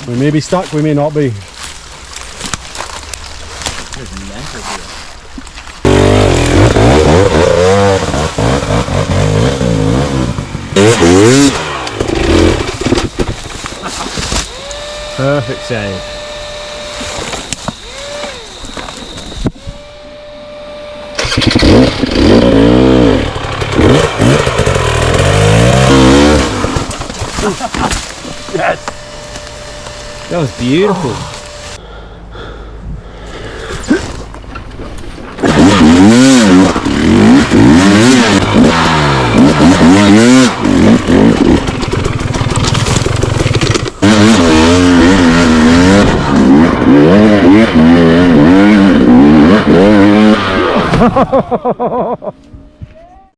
We may be stuck, we may not be. Perfect save. Yes! That was beautiful.